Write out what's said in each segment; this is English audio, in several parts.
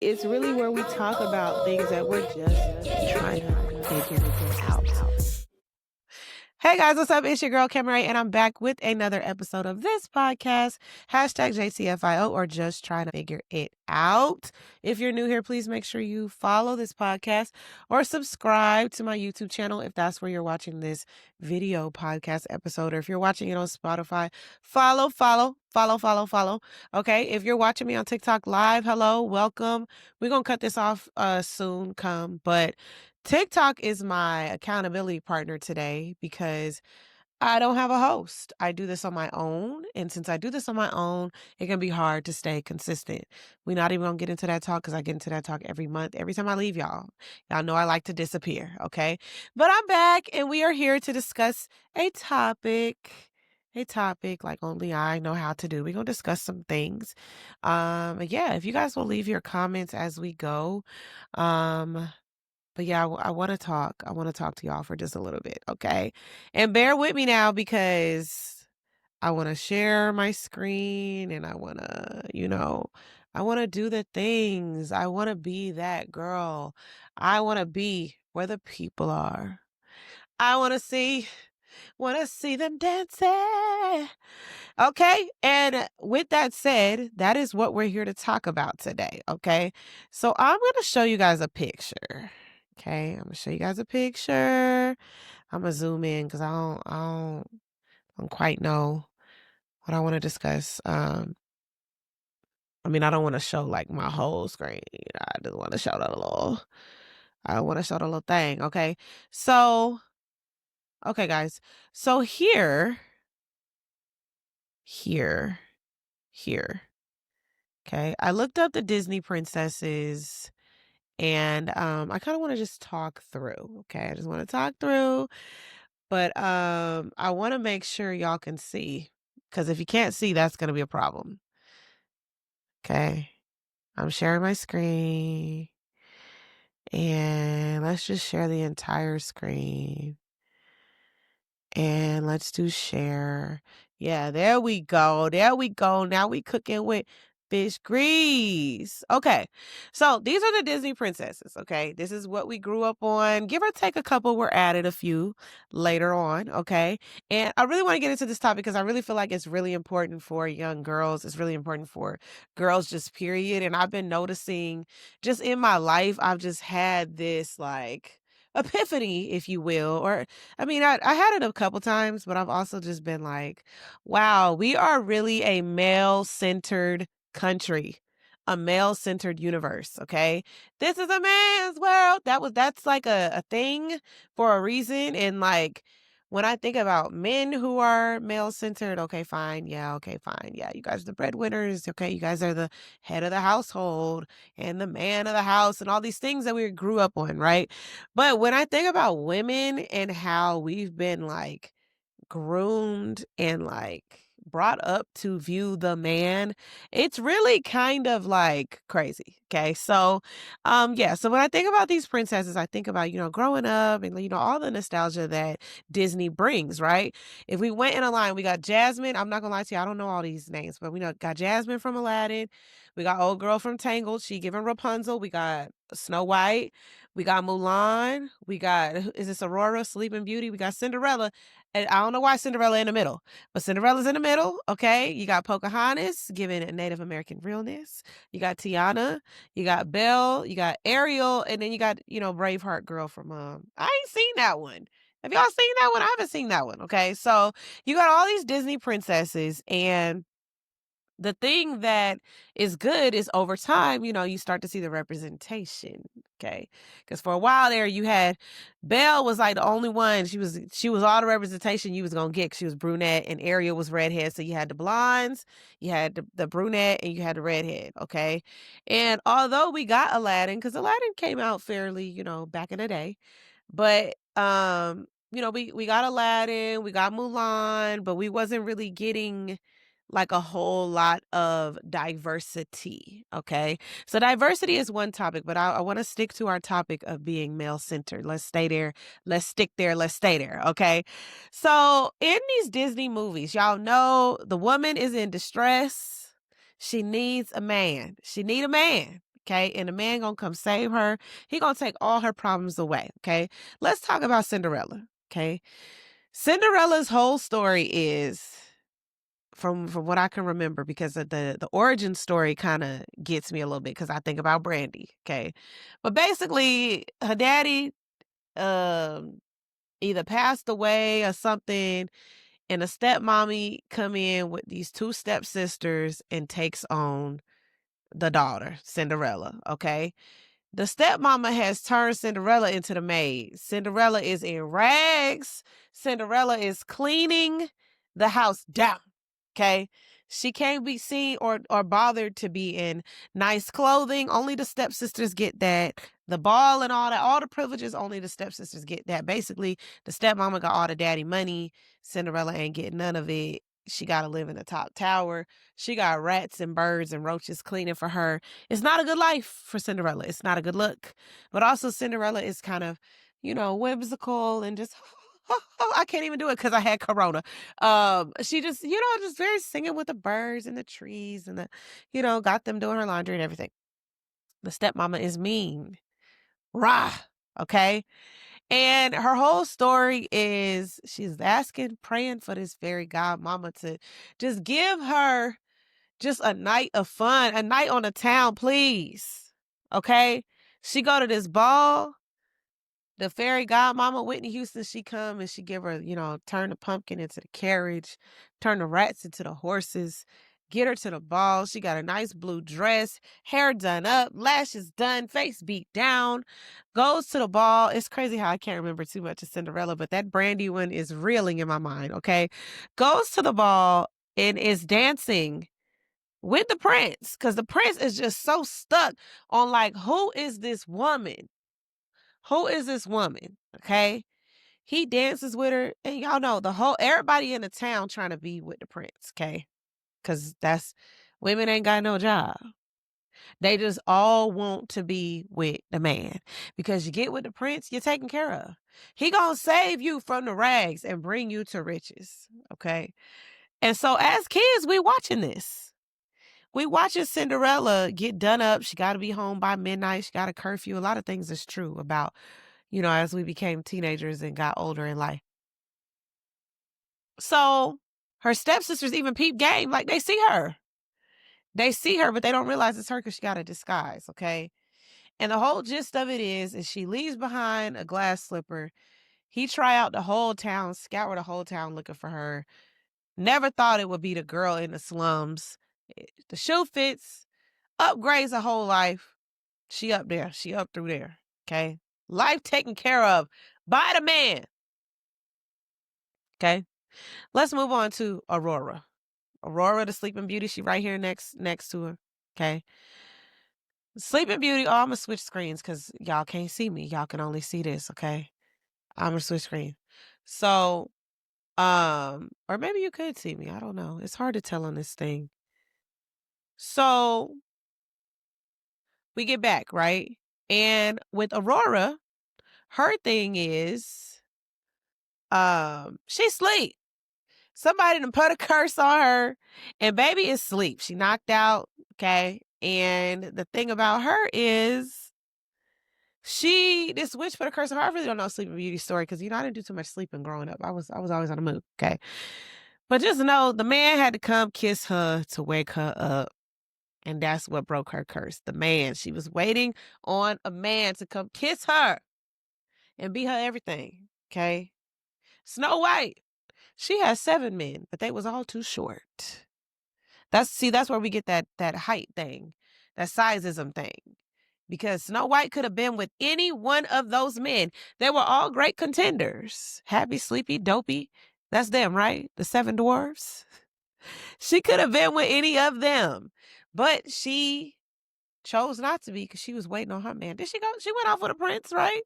It's really where we talk about things that we're just trying to figure out. Hey guys, what's up? It's your girl Cameron, and I'm back with another episode of this podcast. Hashtag JCFIO or just trying to figure it out. If you're new here, please make sure you follow this podcast or subscribe to my YouTube channel if that's where you're watching this video podcast episode. Or if you're watching it on Spotify, follow. Okay. If you're watching me on TikTok live, hello, welcome. We're gonna cut this off soon but TikTok is my accountability partner today because I don't have a host. I do this on my own. And since I do this on my own, it can be hard to stay consistent. We're not even going to get into that talk because I get into that talk every month, every time I leave y'all. Y'all know I like to disappear, okay? But I'm back and we are here to discuss a topic. A topic like only I know how to do. We're going to discuss some things. Yeah, if you guys will leave your comments as we go. But yeah, I want to talk. I want to talk to y'all for just a little bit, okay? And bear with me now because I want to share my screen and I want to, I want to do the things. I want to be that girl. I want to be where the people are. I want to see them dancing. Okay. And with that said, that is what we're here to talk about today. Okay. So I'm going to show you guys a picture. Okay. I'm going to show you guys a picture. I'm going to zoom in because I don't quite know what I want to discuss. I don't want to show like my whole screen. I just want to show I want to show the little thing. Okay. So, okay, guys. So here. Okay. I looked up the Disney princesses and I kind of want to just talk through. Okay. I just want to talk through, but I want to make sure y'all can see because if you can't see, that's going to be a problem. Okay. I'm sharing my screen and let's just share the entire screen. And let's do share. Yeah, there we go. There we go. Now we cooking with fish grease. Okay. So these are the Disney princesses. Okay. This is what we grew up on. Give or take a couple, we're added a few later on. Okay. And I really want to get into this topic because I really feel like it's really important for young girls. It's really important for girls, just period. And I've been noticing just in my life, I've just had this like epiphany, if you will, or I had it a couple times, but I've also just been like, wow, we are really a male-centered country, a male-centered universe, okay? This is a man's world. That's like a thing for a reason. And like when I think about men who are male-centered, okay, fine. Yeah, okay, fine. Yeah, you guys are the breadwinners. Okay, you guys are the head of the household and the man of the house and all these things that we grew up on, right? But when I think about women and how we've been like groomed and like brought up to view the man, it's really kind of like crazy. Okay. So so when I think about these princesses, I think about, growing up and all the nostalgia that Disney brings, right? If we went in a line, we got Jasmine. I'm not gonna lie to you, I don't know all these names, but we got Jasmine from Aladdin. We got old girl from Tangled. She giving Rapunzel. We got Snow White. We got Mulan. We got, is this Aurora, Sleeping Beauty? We got Cinderella. And I don't know why Cinderella in the middle, but Cinderella's in the middle, okay? You got Pocahontas giving a Native American realness. You got Tiana, you got Belle, you got Ariel, and then you got, Braveheart girl from I ain't seen that one. Have y'all seen that one? I haven't seen that one, okay? So you got all these Disney princesses, and the thing that is good is over time, you start to see the representation. Okay. Because for a while there, you had Belle was like the only one. She was all the representation you was gonna get. She was brunette and Ariel was redhead. So you had the blondes, you had the brunette, and you had the redhead. Okay. And although we got Aladdin, because Aladdin came out fairly, back in the day, but we got Aladdin, we got Mulan, but we wasn't really getting like a whole lot of diversity. Okay. So diversity is one topic, but I want to stick to our topic of being male centered. Let's stay there. Let's stick there. Let's stay there. Okay. So in these Disney movies, y'all know the woman is in distress. She needs a man. She need a man. Okay, and the man gonna come save her. He gonna take all her problems away. Okay, let's talk about Cinderella. Okay, Cinderella's whole story is, from what I can remember, because of the origin story kind of gets me a little bit because I think about Brandy. Okay, but basically her daddy um either passed away or something, and a stepmommy come in with these two stepsisters and takes on the daughter, Cinderella. Okay, the stepmama has turned Cinderella into the maid. Cinderella is in rags. Cinderella is cleaning the house down. Okay. She can't be seen or bothered to be in nice clothing. Only the stepsisters get that. The ball and all the privileges, only the stepsisters get that. Basically, the stepmama got all the daddy money. Cinderella ain't getting none of it. She got to live in the top tower. She got rats and birds and roaches cleaning for her. It's not a good life for Cinderella. It's not a good look. But also, Cinderella is kind of, whimsical and just, I can't even do it because I had corona. She just, just very singing with the birds and the trees and got them doing her laundry and everything. The stepmama is mean. Rah. Okay. And her whole story is she's asking, praying for this fairy godmama to just give her just a night of fun, a night on the town, please. Okay? She go to this ball. The fairy godmama, Whitney Houston, she come and she give her, turn the pumpkin into the carriage, turn the rats into the horses, get her to the ball. She got a nice blue dress, hair done up, lashes done, face beat down, goes to the ball. It's crazy how I can't remember too much of Cinderella, but that Brandy one is reeling in my mind, okay? Goes to the ball and is dancing with the prince, because the prince is just so stuck on, like, who is this woman? Who is this woman? Okay. He dances with her, and y'all know everybody in the town trying to be with the prince. Okay. Because women ain't got no job. They just all want to be with the man, because you get with the prince, you're taken care of. He gonna save you from the rags and bring you to riches. Okay. And so as kids, we watching this. We watching Cinderella get done up. She got to be home by midnight. She got a curfew. A lot of things is true about, as we became teenagers and got older in life. So her stepsisters even peep game. Like, they see her. They see her, but they don't realize it's her because she got a disguise, okay? And the whole gist of it is she leaves behind a glass slipper. He try out the whole town, scour the whole town looking for her. Never thought it would be the girl in the slums. The shoe fits, upgrades her whole life. She up there. She up through there. Okay. Life taken care of by the man. Okay. Let's move on to Aurora. Aurora, the Sleeping Beauty. She right here next to her. Okay. Sleeping Beauty. Oh, I'm gonna switch screens because y'all can't see me. Y'all can only see this. Okay. I'm gonna switch screen. So, or maybe you could see me. I don't know. It's hard to tell on this thing. So we get back, right? And with Aurora, her thing is, she sleep. Somebody done put a curse on her, and baby is asleep. She knocked out, okay? And the thing about her is this witch put a curse on her. I really don't know Sleeping Beauty story because, I didn't do too much sleeping growing up. I was always on the move, okay? But just know the man had to come kiss her to wake her up. And that's what broke her curse. The man. She was waiting on a man to come kiss her and be her everything, okay? Snow White. She has 7 men, but they was all too short. That's where we get that height thing, that sizeism thing. Because Snow White could have been with any one of those men. They were all great contenders. Happy, Sleepy, Dopey. That's them, right? The 7 dwarfs. She could have been with any of them. But she chose not to be because she was waiting on her man. Did she go? She went off with a prince, right?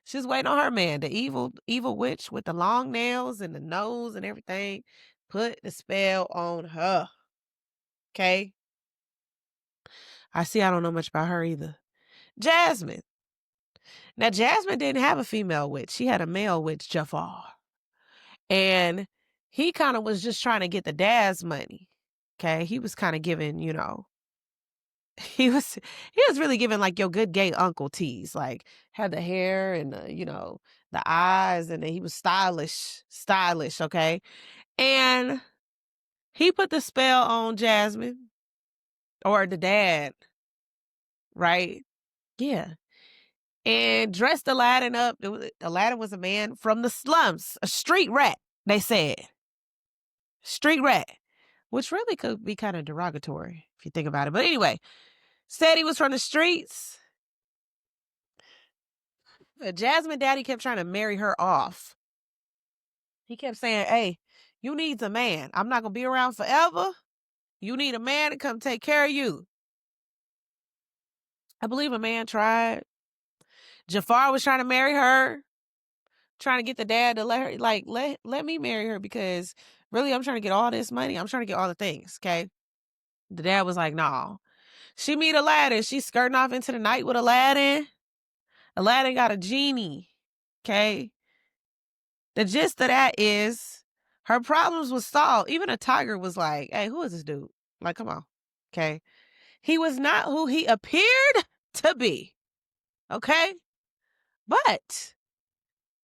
She's waiting on her man, the evil witch with the long nails and the nose and everything. Put the spell on her. Okay? I don't know much about her either. Jasmine. Now, Jasmine didn't have a female witch. She had a male witch, Jafar. And he kind of was just trying to get the dad's money. Okay? He was kind of giving, he was really giving like your good gay uncle tease. Like had the hair and the eyes, and then he was stylish. Okay, and he put the spell on Jasmine or the dad, right? Yeah, and dressed Aladdin up. Aladdin was a man from the slums, a street rat. They said street rat, which really could be kind of derogatory if you think about it. But anyway, said he was from the streets. Jasmine daddy kept trying to marry her off. He kept saying, hey, you need a man. I'm not going to be around forever. You need a man to come take care of you. I believe a man tried. Jafar was trying to marry her, trying to get the dad to let me marry her because really I'm trying to get all this money. I'm trying to get all the things, okay? The dad was like, no. She meet Aladdin. She's skirting off into the night with Aladdin. Aladdin got a genie, okay? The gist of that is her problems was solved. Even a tiger was like, hey, who is this dude? Like, come on, okay? He was not who he appeared to be, okay? But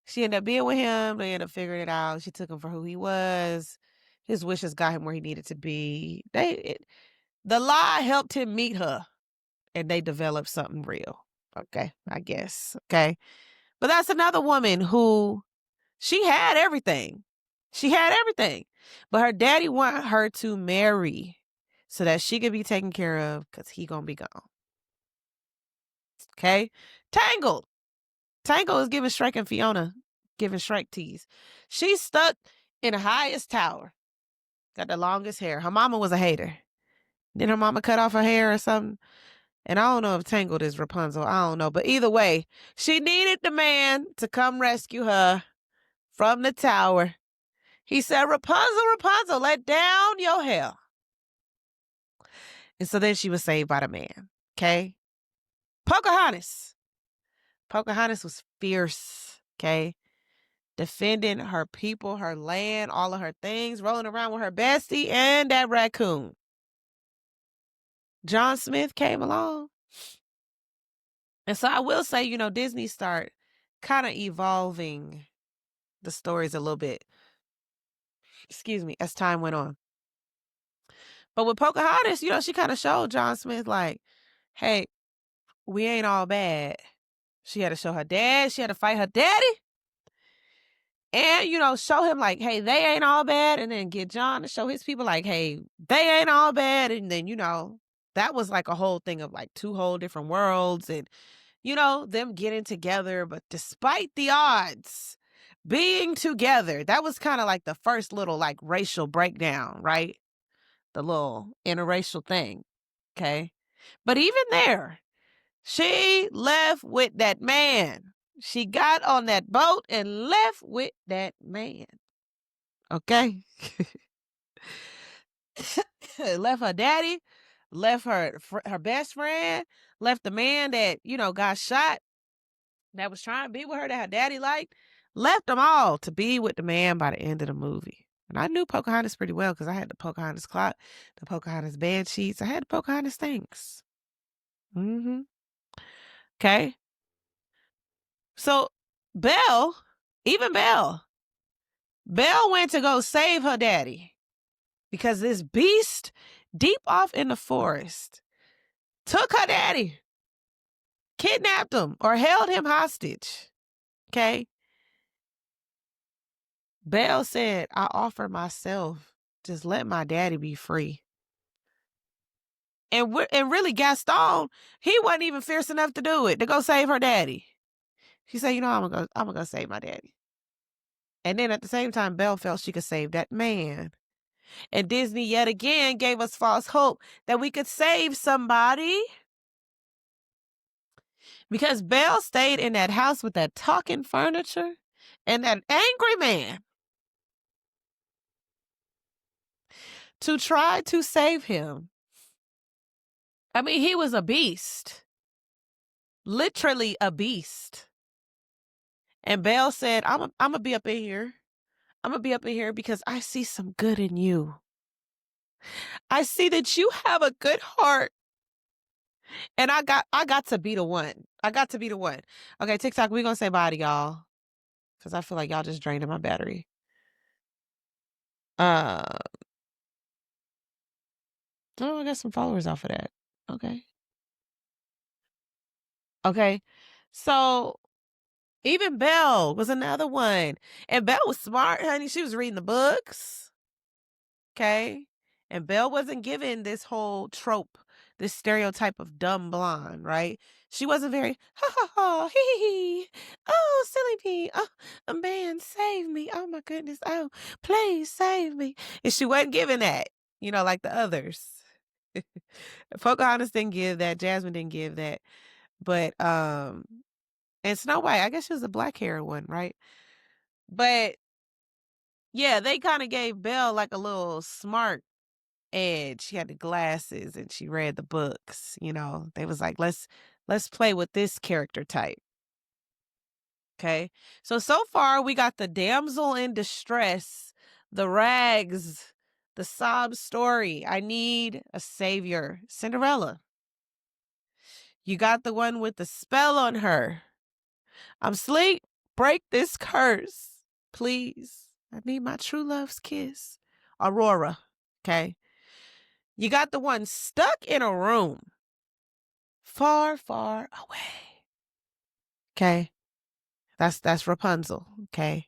she ended up being with him. They ended up figuring it out. She took him for who he was. His wishes got him where he needed to be. The lie helped him meet her, and they developed something real. Okay, I guess. Okay. But that's another woman who she had everything. She had everything. But her daddy wanted her to marry so that she could be taken care of because he gonna be gone. Okay? Tangled. Tangled is giving Shrek and Fiona, giving Shrek tease. She's stuck in the highest tower. Got the longest hair. Her mama was a hater. Did her mama cut off her hair or something? And I don't know if Tangled is Rapunzel. I don't know. But either way, she needed the man to come rescue her from the tower. He said, Rapunzel, Rapunzel, let down your hair. And so then she was saved by the man. Okay? Pocahontas. Pocahontas was fierce. Okay? Defending her people, her land, all of her things, rolling around with her bestie and that raccoon. John Smith came along. And so I will say, Disney start kind of evolving the stories a little bit. Excuse me, as time went on. But with Pocahontas, she kind of showed John Smith like, hey, we ain't all bad. She had to show her dad. She had to fight her daddy. And, show him like, hey, they ain't all bad. And then get John to show his people like, hey, they ain't all bad. And then, that was like a whole thing of like two whole different worlds and, them getting together. But despite the odds, being together, that was kind of like the first little like racial breakdown, right? The little interracial thing. Okay. But even there, she left with that man. She got on that boat and left with that man. Okay? Left her daddy, left her best friend, left the man that, got shot, that was trying to be with her, that her daddy liked, left them all to be with the man by the end of the movie. And I knew Pocahontas pretty well because I had the Pocahontas clock, the Pocahontas bed sheets. I had the Pocahontas things. Mm-hmm. Okay? So even Belle went to go save her daddy because this beast deep off in the forest took her daddy, kidnapped him or held him hostage. Okay? Belle said, I offer myself. Just let my daddy be free. And really Gaston, he wasn't even fierce enough to do it, to go save her daddy. She said, I'm gonna go save my daddy. And then at the same time, Belle felt she could save that man. And Disney yet again gave us false hope that we could save somebody. Because Belle stayed in that house with that talking furniture and that angry man to try to save him. I mean, he was a beast. Literally a beast. And Belle said, I'm going to be up in here. I'm going to be up in here because I see some good in you. I see that you have a good heart. And I got to be the one. I got to be the one. Okay, TikTok, we gonna say bye to y'all. Cause I feel like y'all just draining my battery. Uh oh, I got some followers off of that. Okay. Okay. So even Belle was another one. And Belle was smart, honey. She was reading the books. Okay. And Belle wasn't given this whole trope, this stereotype of dumb blonde, right? She wasn't very, ha ha ha, hee hee hee. Oh, silly me. Oh, a man, save me. Oh my goodness. Oh, please save me. And she wasn't given that, like the others. Pocahontas didn't give that. Jasmine didn't give that. But, and Snow White, I guess she was a black hair one, right? But yeah, they kind of gave Belle like a little smart edge. She had the glasses and she read the books, They was like, let's play with this character type. Okay. So far we got the damsel in distress, the rags, the sob story. I need a savior. Cinderella. You got the one with the spell on her. I'm sleep. Break this curse. Please. I need my true love's kiss. Aurora. Okay. You got the one stuck in a room. Far, far away. Okay. That's Rapunzel. Okay.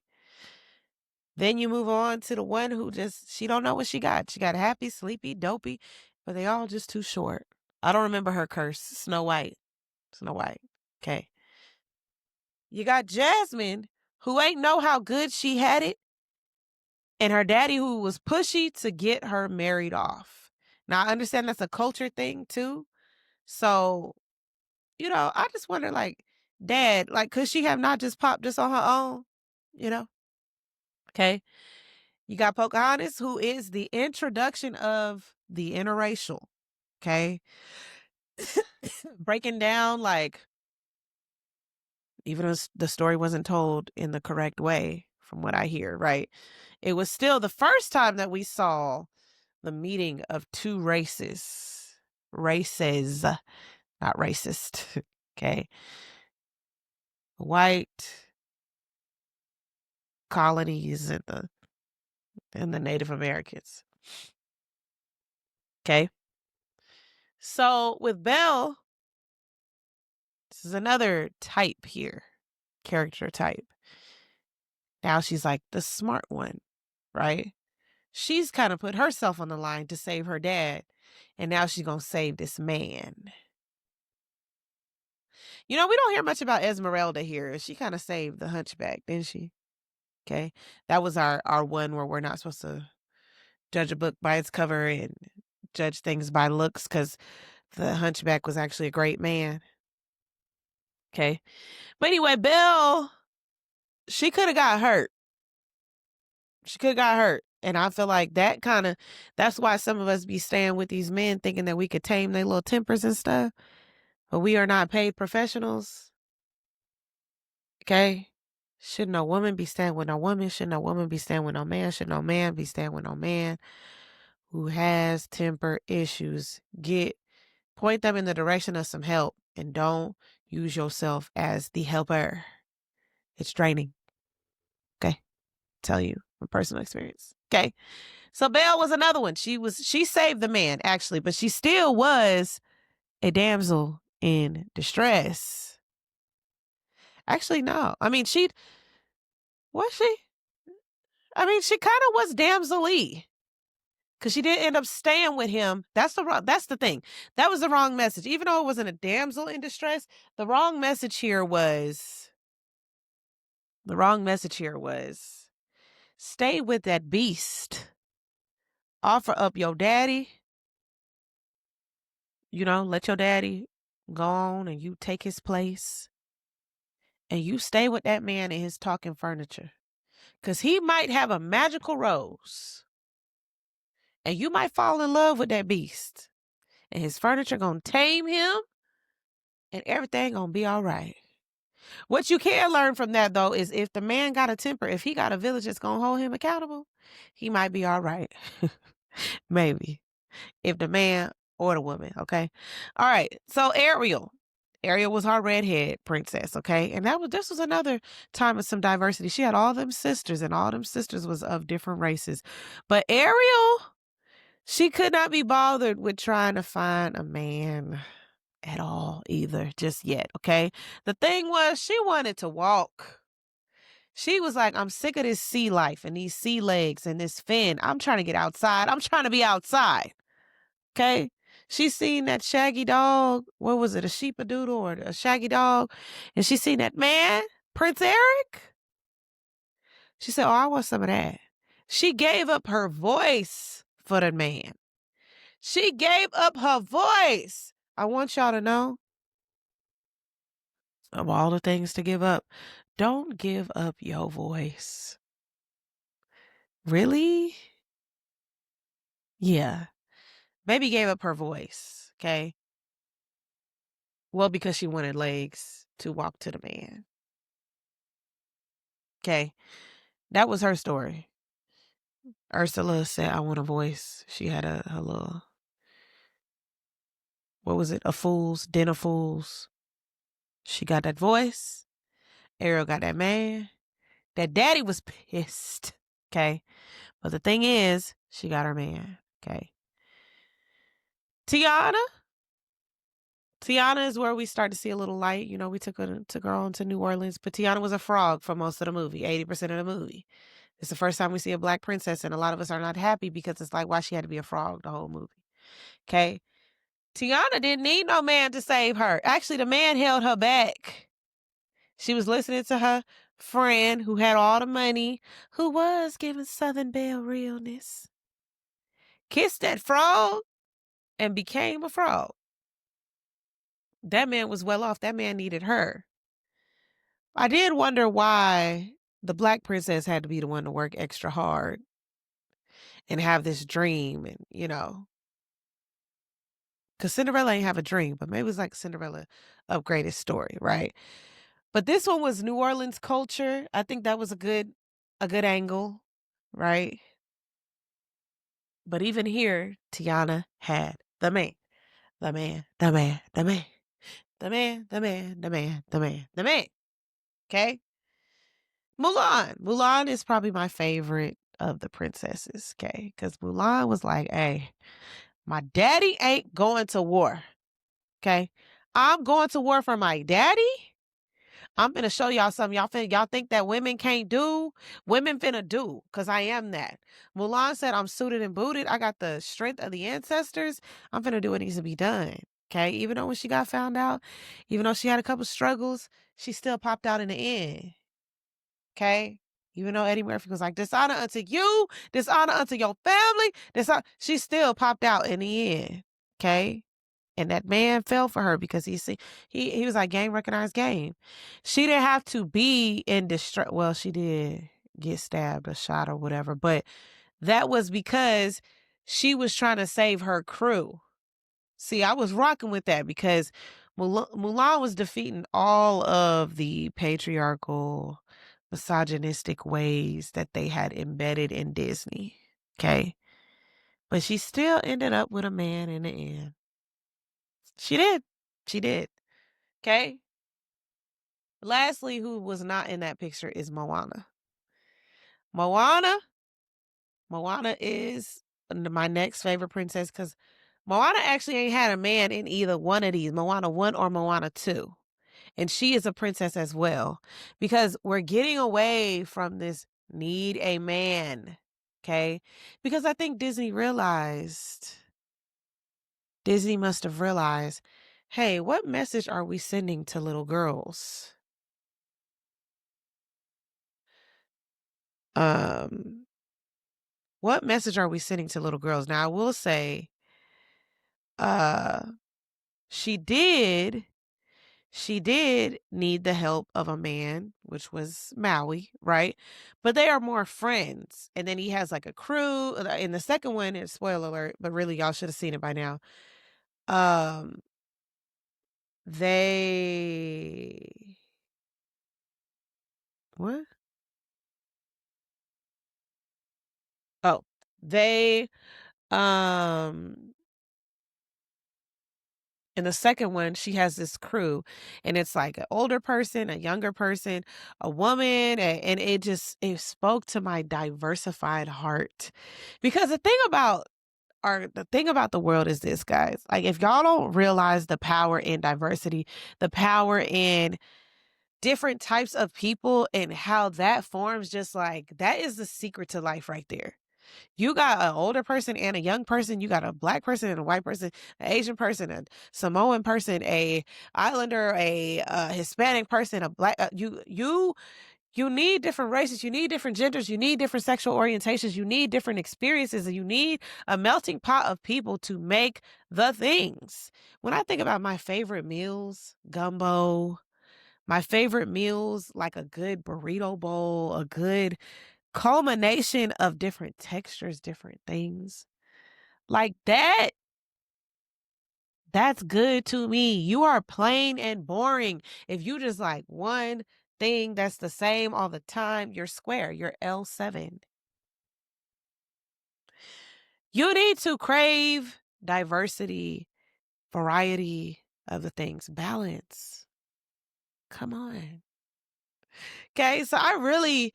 Then you move on to the one who she don't know what she got. She got happy, sleepy, dopey, but they all just too short. I don't remember her curse. Snow White. Snow White. Okay. You got Jasmine, who ain't know how good she had it, and her daddy who was pushy to get her married off. Now, I understand that's a culture thing too. So, I just wonder, like, Dad, like, could she have not just popped this on her own? Okay. You got Pocahontas, who is the introduction of the interracial. Okay. Breaking down, like, even if the story wasn't told in the correct way, from what I hear, right? It was still the first time that we saw the meeting of two races. Races, not racist. Okay. White colonies and the Native Americans. Okay. So with Belle, this is another type here, character type. Now she's like the smart one, right? She's kind of put herself on the line to save her dad, and now she's going to save this man. We don't hear much about Esmeralda here. She kind of saved the hunchback, didn't she? Okay. That was our one where we're not supposed to judge a book by its cover and judge things by looks, because the hunchback was actually a great man. Okay. But anyway, Belle, she could have got hurt. She could have got hurt. And I feel like that's why some of us be staying with these men thinking that we could tame their little tempers and stuff. But we are not paid professionals. Okay? Should no woman be staying with no woman? Should no woman be staying with no man? Should no man be staying with no man who has temper issues? Point them in the direction of some help, and don't use yourself as the helper. It's draining. Okay? Tell you from personal experience. Okay? So Belle was another one. She saved the man, actually, but she still was a damsel in distress. Actually, no. I mean, was she? I mean, she kind of was damsel-y, because she did end up staying with him. That's the thing. That was the wrong message. Even though it wasn't a damsel in distress, the wrong message here was stay with that beast. Offer up your daddy. Let your daddy go on and you take his place. And you stay with that man and his talking furniture. Because he might have a magical rose. And you might fall in love with that beast. And his furniture going to tame him. And everything going to be all right. What you can learn from that, though, is if the man got a temper, if he got a village that's going to hold him accountable, he might be all right. Maybe. If the man or the woman, okay? All right. So Ariel. Ariel was our redhead princess, okay? And this was another time of some diversity. She had all them sisters, and all them sisters was of different races. But Ariel, she could not be bothered with trying to find a man at all either, just yet, okay? The thing was, she wanted to walk. She was like, I'm sick of this sea life and these sea legs and this fin. I'm trying to get outside. I'm trying to be outside. Okay. She seen that shaggy dog. What was it? A sheepadoodle or a shaggy dog? And she seen that man, Prince Eric. She said, oh, I want some of that. She gave up her voice for the man. She gave up her voice. I want y'all to know, of all the things to give up, don't give up your voice. Really? Yeah. Baby gave up her voice, okay? Well, because she wanted legs to walk to the man. Okay. That was her story. Ursula said, I want a voice. She had a little, what was it? A fool's, den of fools. She got that voice. Ariel got that man. That daddy was pissed. Okay. But the thing is, she got her man. Okay. Tiana. Tiana is where we start to see a little light. You know, we took her on to New Orleans, but Tiana was a frog for most of the movie, 80% of the movie. It's the first time we see a black princess, and a lot of us are not happy because it's like, why she had to be a frog the whole movie. Okay. Tiana didn't need no man to save her. Actually, the man held her back. She was listening to her friend who had all the money, who was giving Southern Belle realness. Kissed that frog and became a frog. That man was well off. That man needed her. I did wonder why the black princess had to be the one to work extra hard and have this dream, and, you know, because Cinderella ain't have a dream, but maybe it was like Cinderella upgraded story, right? But this one was New Orleans culture. I think that was a good angle, right? But even here, Tiana had the man, the man, the man, the man, the man, the man, the man, the man, the man. Okay? Mulan. Mulan is probably my favorite of the princesses, okay? Because Mulan was like, hey, my daddy ain't going to war. Okay? I'm going to war for my daddy. I'm finna show y'all something y'all think that women can't do. Women finna do, because I am that. Mulan said, I'm suited and booted. I got the strength of the ancestors. I'm finna do what needs to be done. Okay? Even though when she got found out, even though she had a couple struggles, she still popped out in the end. Okay? Even though Eddie Murphy was like, dishonor unto you, dishonor unto your family, she still popped out in the end. Okay? And that man fell for her because he was like, game recognized game. She didn't have to be in distress. Well, she did get stabbed or shot or whatever, but that was because she was trying to save her crew. See, I was rocking with that because Mulan was defeating all of the patriarchal, misogynistic ways that they had embedded in Disney. Okay. But she still ended up with a man in the end. She did. She did. Okay. Lastly, who was not in that picture is Moana. Moana is my next favorite princess because Moana actually ain't had a man in either one of these, Moana 1 or Moana 2. And she is a princess as well because we're getting away from this need a man. Okay. Because I think Disney must have realized, hey, what message are we sending to little girls? What message are we sending to little girls? Now, I will say, uh, she did need the help of a man, which was Maui, right? But they are more friends. And then he has like a crew. In the second one, it's spoiler alert, but really y'all should have seen it by now. They what? Oh, they In the second one, she has this crew, and it's like an older person, a younger person, a woman, and it spoke to my diversified heart. Because the thing about the world is this, guys. Like, if y'all don't realize the power in diversity, the power in different types of people and how that forms, just like that is the secret to life right there. You got an older person and a young person. You got a black person and a white person, an Asian person, a Samoan person, a Islander, a Hispanic person, a black. You need different races. You need different genders. You need different sexual orientations. You need different experiences, and you need a melting pot of people to make the things. When I think about my favorite meals, gumbo. My favorite meals, like a good burrito bowl, a good culmination of different textures, different things. Like that's good to me. You are plain and boring. If you just like one thing that's the same all the time, you're square. You're L7. You need to crave diversity, variety of the things, balance. Come on. Okay, so I really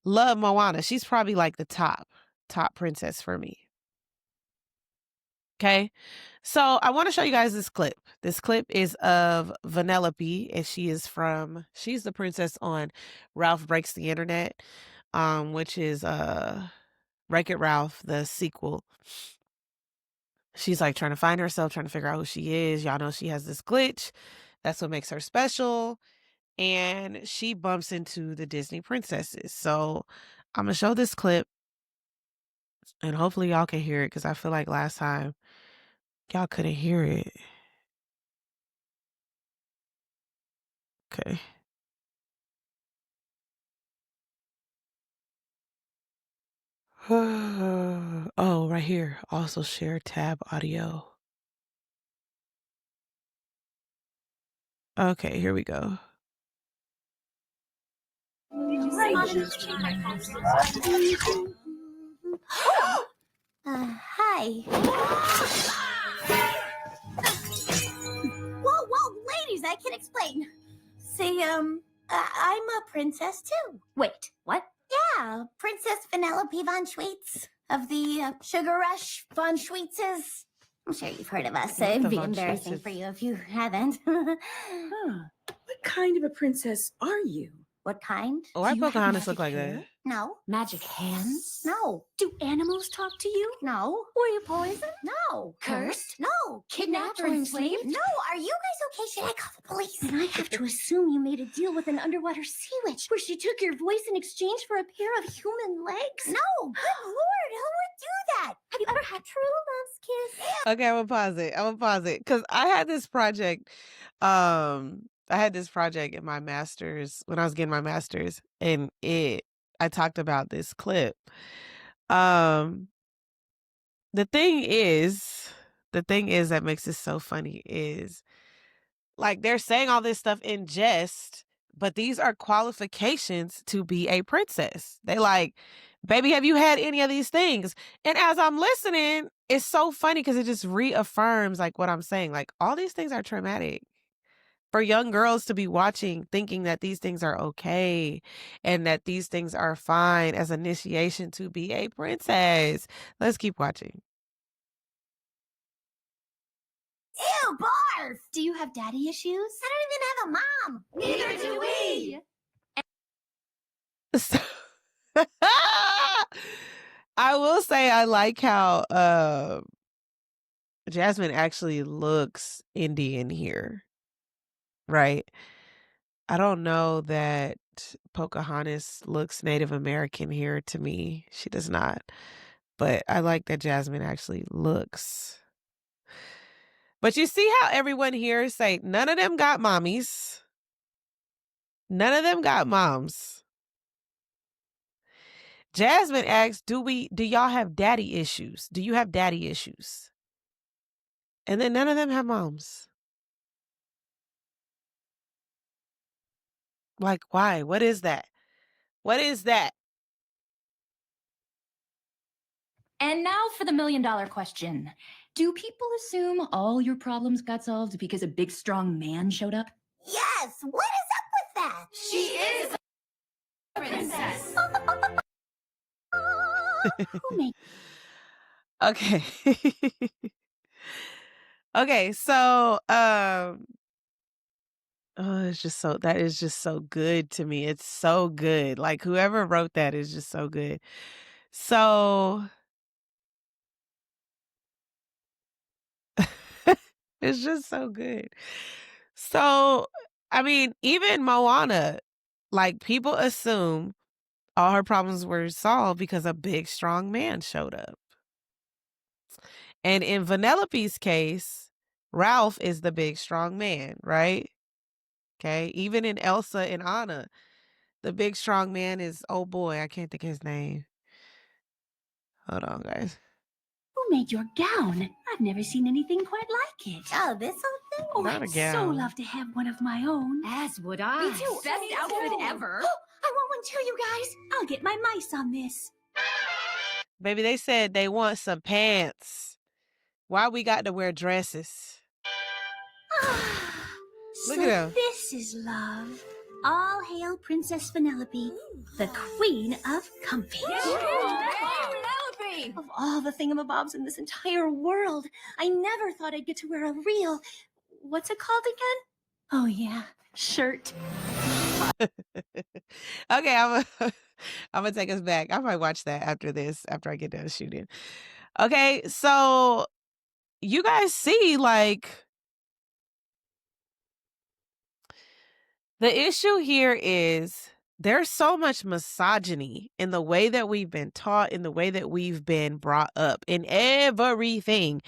love Moana. She's probably like the top princess for me. Okay. So I want to show you guys this clip. This clip is of Vanellope, and she's the princess on Ralph Breaks the Internet, which is Wreck-It Ralph, the sequel. She's like trying to find herself, trying to figure out who she is. Y'all know she has this glitch. That's what makes her special. And she bumps into the Disney princesses. So I'm gonna show this clip, and hopefully y'all can hear it, because I feel like last time y'all couldn't hear it. Okay. Oh, right here. Also share tab audio. Okay, here we go. Hi. Whoa, ladies, I can explain. See, I'm a princess too. Wait, what? Yeah, Princess Vanellope von Schweetz of the Sugar Rush von Schweetzes. I'm sure you've heard of us. It'd The be von embarrassing Schweetzes? for you if you haven't. What kind of a princess are you? What kind? Why Do you have Pocahontas look magic like hair? that? No. Magic hands? No. Do animals talk to you? No. Were you poisoned? No. Cursed? No. Kidnapped or enslaved? No. Are you guys okay? Should I call the police? Then I have to assume you made a deal with an underwater sea witch where she took your voice in exchange for a pair of human legs? No. Good Lord. Who would do that? Have you ever had true love's kiss? Okay, I'm gonna pause it. Because I had this project. In my master's when I was getting my master's, and I talked about this clip. Um, the thing is that makes this so funny is, like, they're saying all this stuff in jest, but these are qualifications to be a princess. They like, baby, have you had any of these things? And as I'm listening, it's so funny because it just reaffirms like what I'm saying. Like, all these things are traumatic for young girls to be watching, thinking that these things are okay and that these things are fine as initiation to be a princess. Let's keep watching. Ew, barf. Do you have daddy issues? I don't even have a mom. Neither do we. I will say I like how Jasmine actually looks Indian here, right? I don't know that Pocahontas looks Native American here to me. She does not. But I like that Jasmine actually looks. But you see how everyone here say none of them got mommies. None of them got moms. Jasmine asks, do y'all have daddy issues? Do you have daddy issues? And then none of them have moms. Like, why? What is that? What is that? And now for the $1 million question. Do people assume all your problems got solved because a big, strong man showed up? Yes, what is up with that? She is a princess. Who made Okay. Okay, so oh, it's just so that is just so good to me. It's so good. Like whoever wrote that is just so good. So it's just so good. So, I mean, even Moana, like people assume all her problems were solved because a big, strong man showed up. And in Vanellope's case, Ralph is the big, strong man, right? Okay. Even in Elsa and Anna, the big, strong man is, oh boy, I can't think of his name. Hold on, guys. Who made your gown? I've never seen anything quite like it. Oh, this whole thing? Oh, Not a I'd so gown. love to have one of my own. As would I. Me too. Best Me outfit too. ever. I want one too, you guys. I'll get my mice on this. Baby, they said they want some pants. Why we got to wear dresses? Look So at him. this is love. All hail Princess Vanellope, the queen of comfy. Penelope! Of all the thingamabobs in this entire world, I never thought I'd get to wear a real, what's it called again? Oh yeah, shirt. Okay, I'm gonna take us back. I might watch that after this, after I get done shooting. Okay, so you guys see, like, the issue here is there's so much misogyny in the way that we've been taught, in the way that we've been brought up, in everything,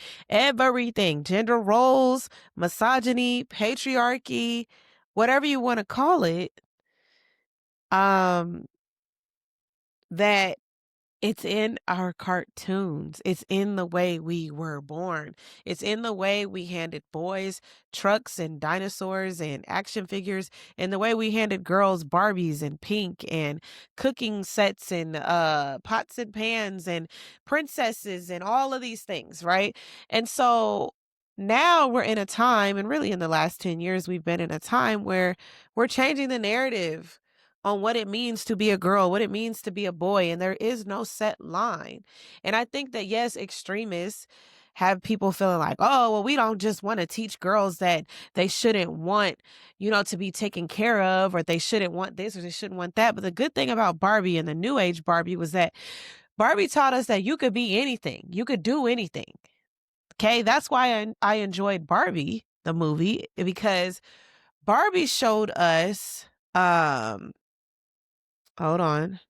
gender roles, misogyny, patriarchy, whatever you want to call it, that it's in our cartoons. It's in the way we were born. It's in the way we handed boys trucks and dinosaurs and action figures, and the way we handed girls Barbies and pink and cooking sets and pots and pans and princesses and all of these things, right? And so now we're in a time, and really in the last 10 years, we've been in a time where we're changing the narrative on what it means to be a girl, what it means to be a boy, and there is no set line. And I think that, yes, extremists have people feeling like, oh, well, we don't just want to teach girls that they shouldn't want, to be taken care of, or they shouldn't want this or they shouldn't want that. But the good thing about Barbie and the new age Barbie was that Barbie taught us that you could be anything, you could do anything. Okay, that's why I enjoyed Barbie, the movie, because Barbie showed us, hold on.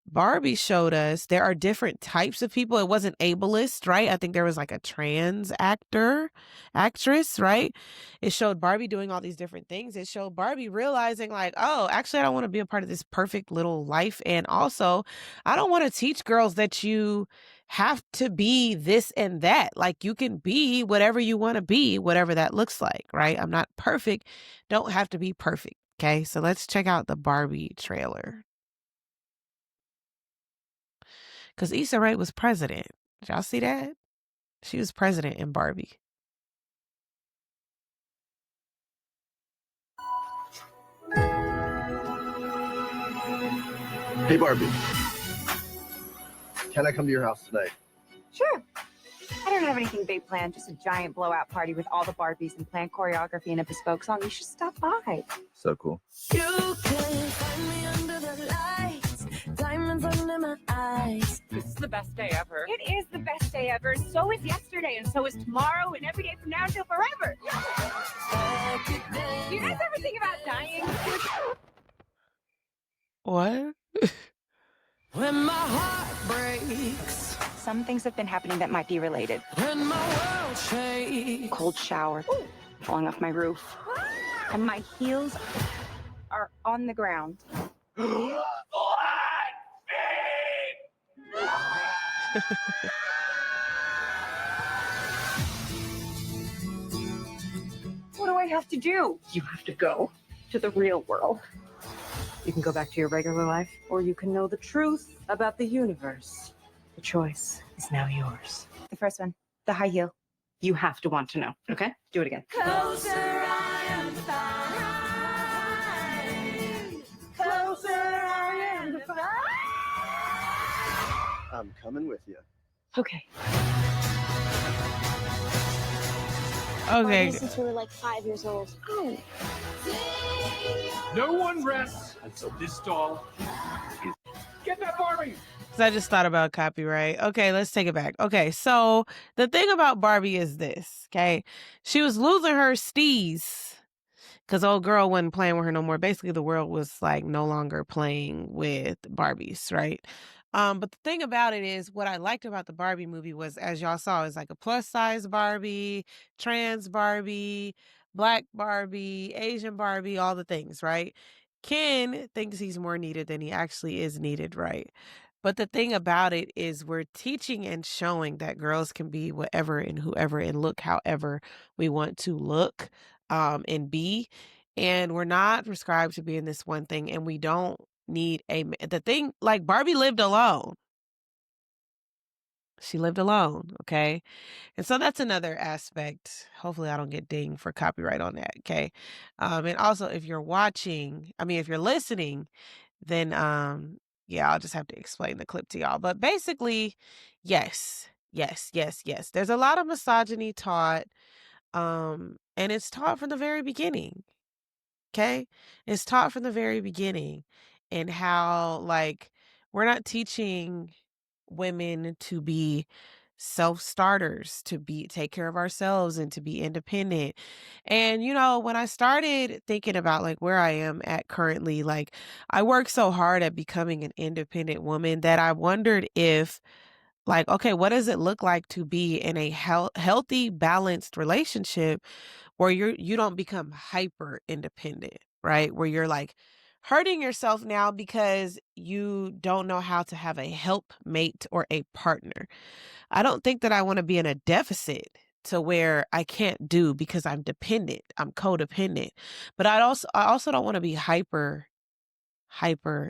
Barbie showed us there are different types of people. It wasn't ableist, right? I think there was like a trans actress, right? It showed Barbie doing all these different things. It showed Barbie realizing like, oh, actually, I don't want to be a part of this perfect little life. And also, I don't want to teach girls that you have to be this and that. Like you can be whatever you want to be, whatever that looks like, right? I'm not perfect. Don't have to be perfect. Okay, so let's check out the Barbie trailer. Because Issa Rae was president. Did y'all see that? She was president in Barbie. Hey, Barbie. Can I come to your house tonight? Sure. I don't have anything big planned, just a giant blowout party with all the Barbies and planned choreography and a bespoke song. You should stop by. So cool. You can find me under the lights, diamonds under my eyes. This is the best day ever. It is the best day ever. So is yesterday, and so is tomorrow, and every day from now until forever. Do you guys ever think about dying? What? When my heart breaks, Some things have been happening that might be related. when my world shakes. Cold shower, falling off my roof, and my heels are on the ground. What do I have to do? You have to go to the real world. You can go back to your regular life, or you can know the truth about the universe. The choice is now yours. The first one. The high heel. You have to want to know. Okay? Do it again. Closer I am to find. Closer I am to find. I'm coming with you. Okay. Okay. Since we were like 5 years old. Oh. No one rests until this doll is. Get that Barbie! So I just thought about copyright. Okay, let's take it back. Okay, so the thing about Barbie is this, okay? She was losing her steez because old girl wasn't playing with her no more. Basically, the world was like no longer playing with Barbies, right? But the thing about it is, what I liked about the Barbie movie was, as y'all saw, is like a plus size Barbie, trans Barbie, black Barbie, Asian Barbie, all the things, right? Ken thinks he's more needed than he actually is needed, right? But the thing about it is we're teaching and showing that girls can be whatever and whoever and look however we want to look and be. And we're not prescribed to being this one thing, and we don't need the thing, like Barbie lived alone. She lived alone, okay? And so that's another aspect. Hopefully I don't get dinged for copyright on that, okay? And also if you're listening, then yeah, I'll just have to explain the clip to y'all. But basically, yes. There's a lot of misogyny taught, and it's taught from the very beginning. Okay? It's taught from the very beginning, and how like we're not teaching women to be self-starters, to take care of ourselves and to be independent. And when I started thinking about like where I am at currently, like I worked so hard at becoming an independent woman that I wondered if like, okay, what does it look like to be in a healthy, balanced relationship where you don't become hyper independent, right? Where you're like hurting yourself now because you don't know how to have a helpmate or a partner. I don't think that I want to be in a deficit to where I can't do because I'm dependent. I'm codependent. But I also don't want to be hyper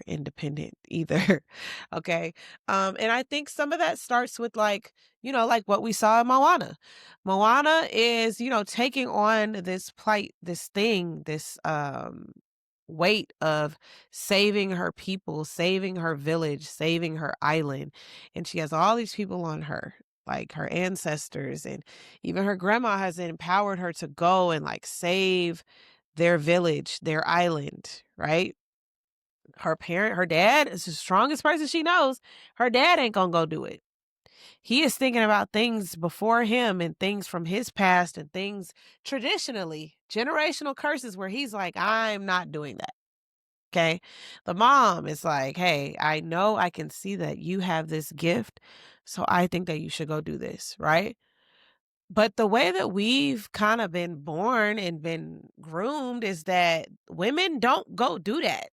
independent either. Okay. And I think some of that starts with like what we saw in Moana. Moana is, taking on this plight, this thing, this weight of saving her people, saving her village, saving her island. And she has all these people on her, like her ancestors, and even her grandma has empowered her to go and like save their village, their island, right? Her dad is the strongest person she knows. Her dad ain't gonna go do it. He is thinking about things before him and things from his past and things traditionally, generational curses where he's like, I'm not doing that. Okay. The mom is like, hey, I know I can see that you have this gift, so I think that you should go do this, right? But the way that we've kind of been born and been groomed is that women don't go do that.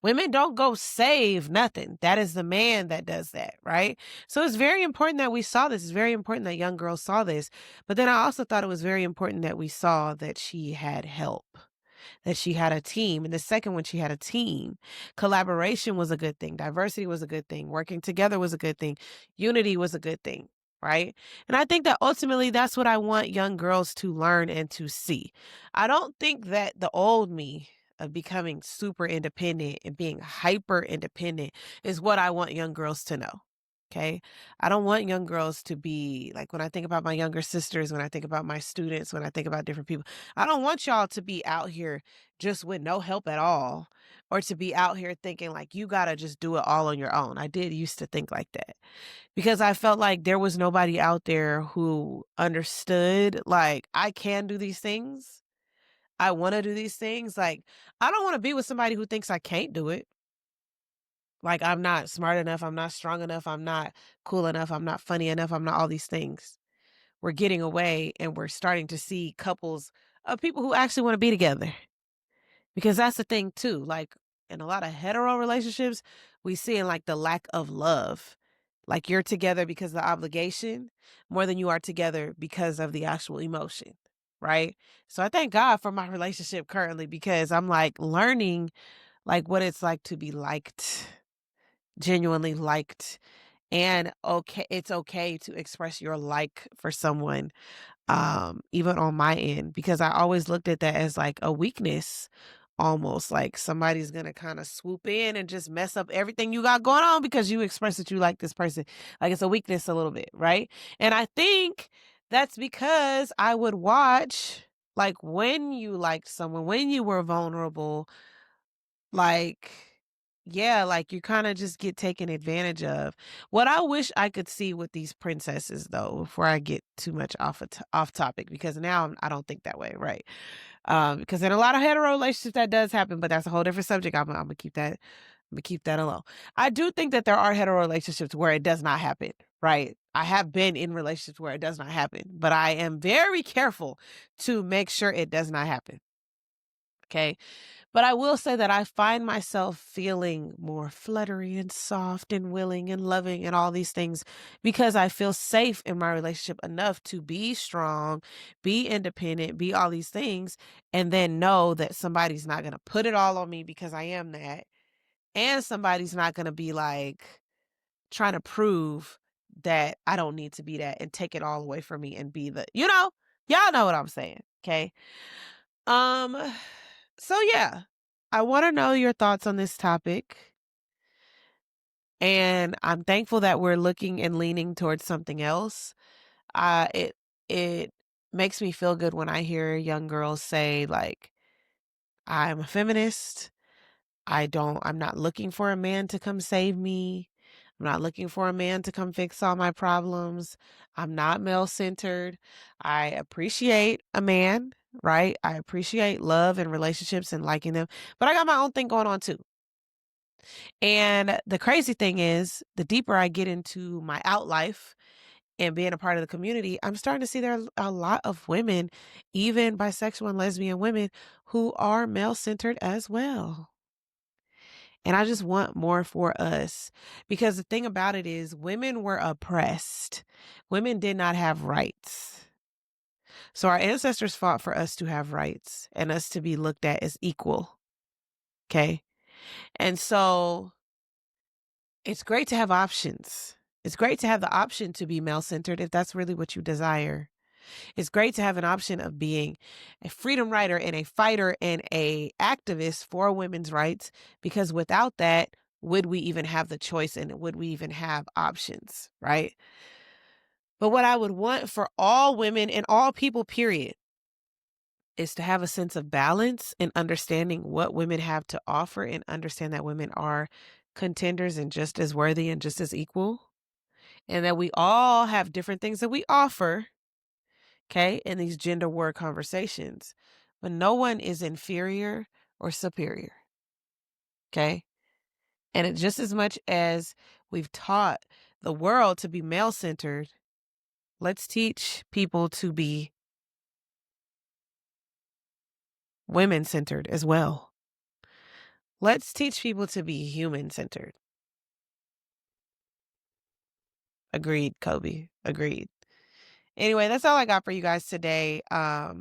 Women don't go save nothing. That is the man that does that, right? So it's very important that we saw this. It's very important that young girls saw this. But then I also thought it was very important that we saw that she had help, that she had a team. And the second one, she had a team. Collaboration was a good thing. Diversity was a good thing. Working together was a good thing. Unity was a good thing, right? And I think that ultimately that's what I want young girls to learn and to see. I don't think that the old me of becoming super independent and being hyper independent is what I want young girls to know. Okay. I don't want young girls to be like, when I think about my younger sisters, when I think about my students, when I think about different people, I don't want y'all to be out here just with no help at all, or to be out here thinking like you got to just do it all on your own. I did used to think like that because I felt like there was nobody out there who understood, like, I can do these things. I want to do these things. Like, I don't want to be with somebody who thinks I can't do it. Like, I'm not smart enough. I'm not strong enough. I'm not cool enough. I'm not funny enough. I'm not all these things. We're getting away and we're starting to see couples of people who actually want to be together. Because that's the thing too. Like, in a lot of hetero relationships, we see in like the lack of love. Like, you're together because of the obligation more than you are together because of the actual emotion. Right. So I thank God for my relationship currently, because I'm like learning like what it's like to be liked, genuinely liked, And it's okay to express your like for someone, even on my end, because I always looked at that as like a weakness, almost like somebody's gonna kind of swoop in and just mess up everything you got going on because you express that you like this person. Like it's a weakness a little bit, right? And I think that's because I would watch like when you liked someone, when you were vulnerable, like, yeah, like you kind of just get taken advantage of. What I wish I could see with these princesses, though, before I get too much off topic, because now I don't think that way, right? Because in a lot of hetero relationships that does happen, but that's a whole different subject. I'm gonna keep that. I'm gonna keep that alone. I do think that there are hetero relationships where it does not happen, right? I have been in relationships where it does not happen, but I am very careful to make sure it does not happen. Okay. But I will say that I find myself feeling more fluttery and soft and willing and loving and all these things because I feel safe in my relationship enough to be strong, be independent, be all these things, and then know that somebody's not going to put it all on me because I am that. And somebody's not going to be like trying to prove that I don't need to be that and take it all away from me and be y'all know what I'm saying. Okay. So yeah, I want to know your thoughts on this topic. And I'm thankful that we're looking and leaning towards something else. It makes me feel good when I hear young girls say like, I'm a feminist. I'm not looking for a man to come save me. I'm not looking for a man to come fix all my problems. I'm not male-centered. I appreciate a man, right? I appreciate love and relationships and liking them, but I got my own thing going on too. And the crazy thing is, the deeper I get into my out life and being a part of the community, I'm starting to see there are a lot of women, even bisexual and lesbian women, who are male-centered as well. And I just want more for us, because the thing about it is women were oppressed. Women did not have rights. So our ancestors fought for us to have rights and us to be looked at as equal. Okay. And so it's great to have options. It's great to have the option to be male-centered if that's really what you desire. It's great to have an option of being a freedom writer and a fighter and a activist for women's rights, because without that, would we even have the choice and would we even have options, right? But what I would want for all women and all people, period, is to have a sense of balance and understanding what women have to offer and understand that women are contenders and just as worthy and just as equal, and that we all have different things that we offer. Okay, in these gender war conversations, but no one is inferior or superior. Okay, and just as much as we've taught the world to be male-centered, let's teach people to be women-centered as well. Let's teach people to be human-centered. Agreed, Kobe. Agreed. Anyway, that's all I got for you guys today. I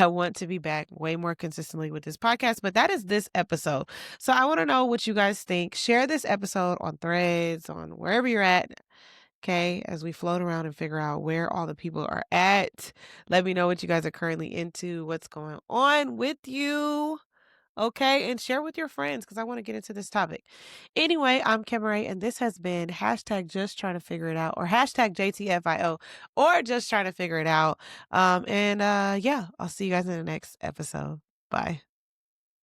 want to be back way more consistently with this podcast, but that is this episode. So I want to know what you guys think. Share this episode on Threads, on wherever you're at. Okay, as we float around and figure out where all the people are at. Let me know what you guys are currently into, what's going on with you. Okay, and share with your friends because I want to get into this topic. Anyway, I'm Kemaray, and this has been hashtag just trying to figure it out, or hashtag JTFIO, or just trying to figure it out. Yeah, I'll see you guys in the next episode. Bye.